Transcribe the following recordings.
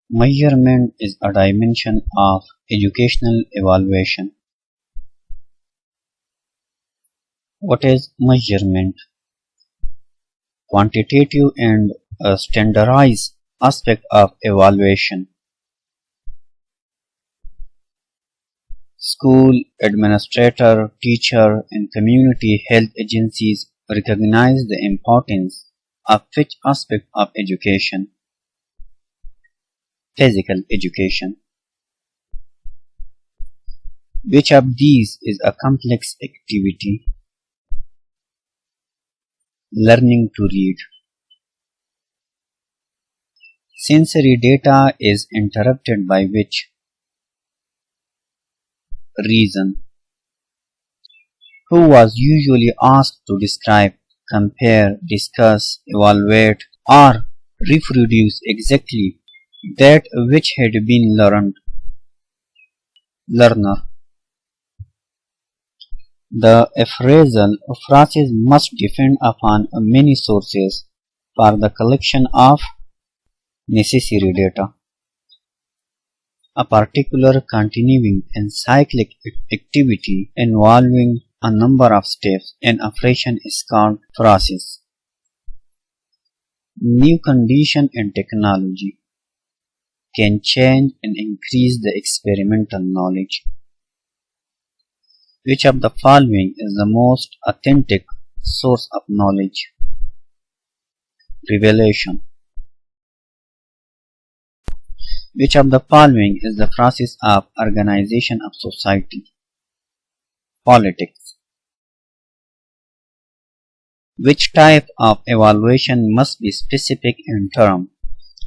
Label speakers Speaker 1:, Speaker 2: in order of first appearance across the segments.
Speaker 1: Measurement is a dimension of educational evaluation. What is measurement? Quantitative and a standardized aspect of evaluation. School, administrator, teacher, and community health agencies recognize the importance of which aspect of education? Physical education. Which of these is a complex activity? Learning to read. Sensory data is interrupted by which? Reason. Who was usually asked to describe, compare, discuss, evaluate, or reproduce exactly that which had been learned? Learner. The appraisal process must depend upon many sources for the collection of necessary data. A particular continuing and cyclic activity involving a number of steps in operation is called process. New condition and technology can change and increase the experimental knowledge. Which of the following is the most authentic source of knowledge? Revelation. Which of the following is the process of organization of society? Politics. Which type of evaluation must be specific in terms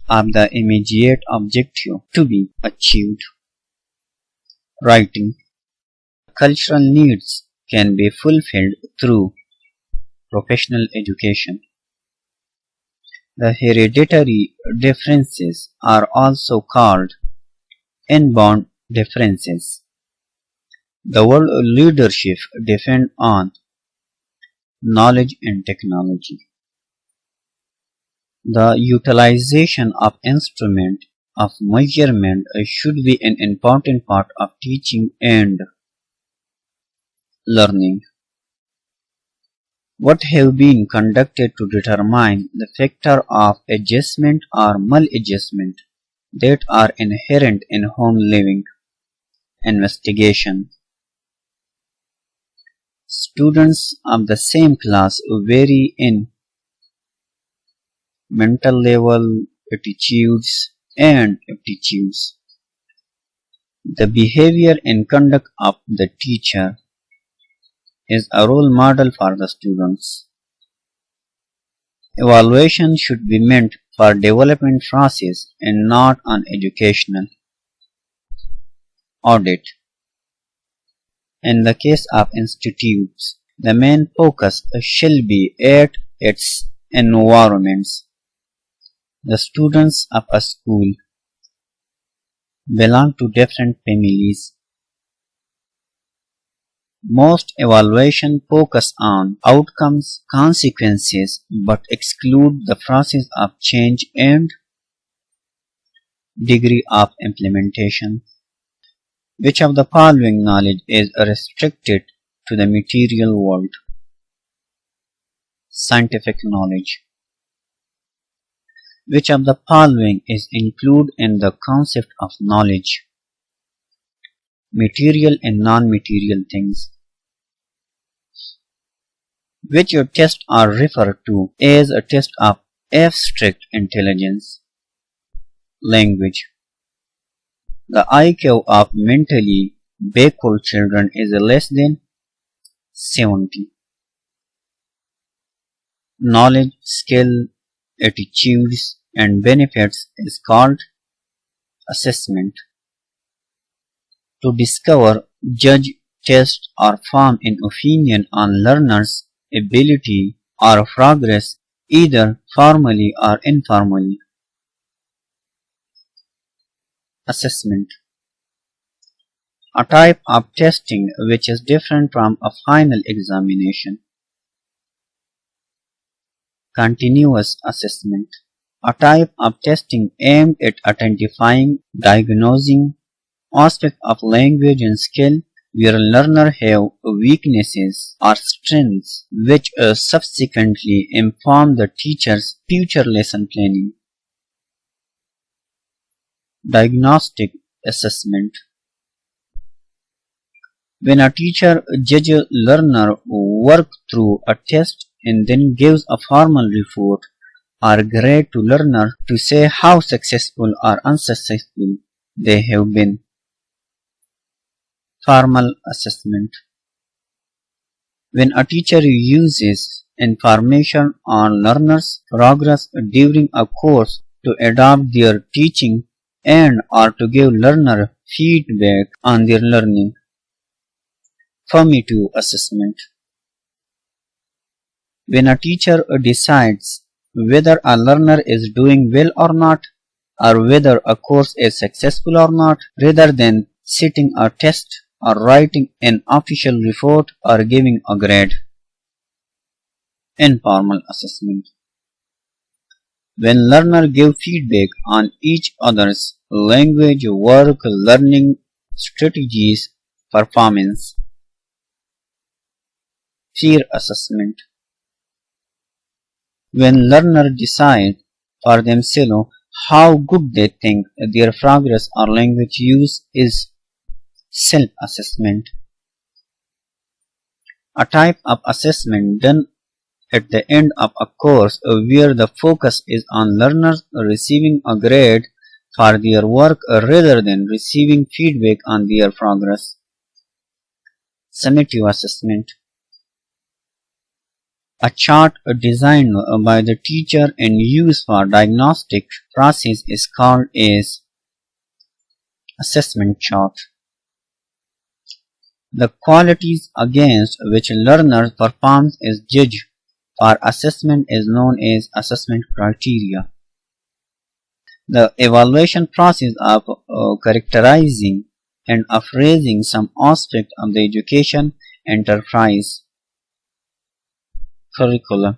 Speaker 1: of the immediate objective to be achieved? Writing. Cultural needs can be fulfilled through professional education. The hereditary differences are also called inborn differences. The world leadership depends on knowledge and technology. The utilization of instrument of measurement should be an important part of teaching and learning. What have been conducted to determine the factor of adjustment or maladjustment that are inherent in home living? Investigation. Students of the same class vary in mental level, attitudes, and aptitudes. The behavior and conduct of the teacher is a role model for the students. Evaluation should be meant for development process and not an educational. Audit. In the case of institutes, the main focus shall be at its environments. The students of a school belong to different families. Most evaluation focus on outcomes, consequences, but exclude the process of change and degree of implementation. Which of the following knowledge is restricted to the material world? Scientific knowledge. Which of the following is included in the concept of knowledge? Material and non-material things. Which tests are referred to as a test of abstract intelligence? Language. The IQ of mentally backward children is less than 70. Knowledge, skill, attitudes, and benefits is called assessment. To discover, judge, test, or form an opinion on learners' ability or progress either formally or informally. Assessment. A type of testing which is different from a final examination. Continuous assessment. a type of testing aimed at identifying, diagnosing aspects of language and skill where learners have weaknesses or strengths which subsequently inform the teacher's future lesson planning. Diagnostic assessment. When a teacher judges learner work through a test and then gives a formal report or grade to learner to say how successful or unsuccessful they have been. Formal assessment. When a teacher uses information on learners' progress during a course to adapt their teaching and or to give learner feedback on their learning. Formative assessment. When a teacher decides whether a learner is doing well or not, or whether a course is successful or not, rather than sitting a test or writing an official report or giving a grade. Informal assessment. When learners give feedback on each other's language, work, learning strategies, performance. Peer assessment. When learners decide for themselves how good they think their progress or language use is. Self-assessment. A type of assessment done at the end of a course where the focus is on learners receiving a grade for their work rather than receiving feedback on their progress. Summative assessment. A chart designed by the teacher and used for diagnostic process is called as assessment chart. The qualities against which learner performs as judged for assessment is known as assessment criteria. The evaluation process of characterizing and appraising some aspect of the education enterprise curriculum,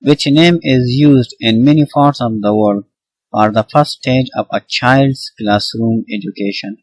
Speaker 1: which name is used in many parts of the world for the first stage of a child's classroom education.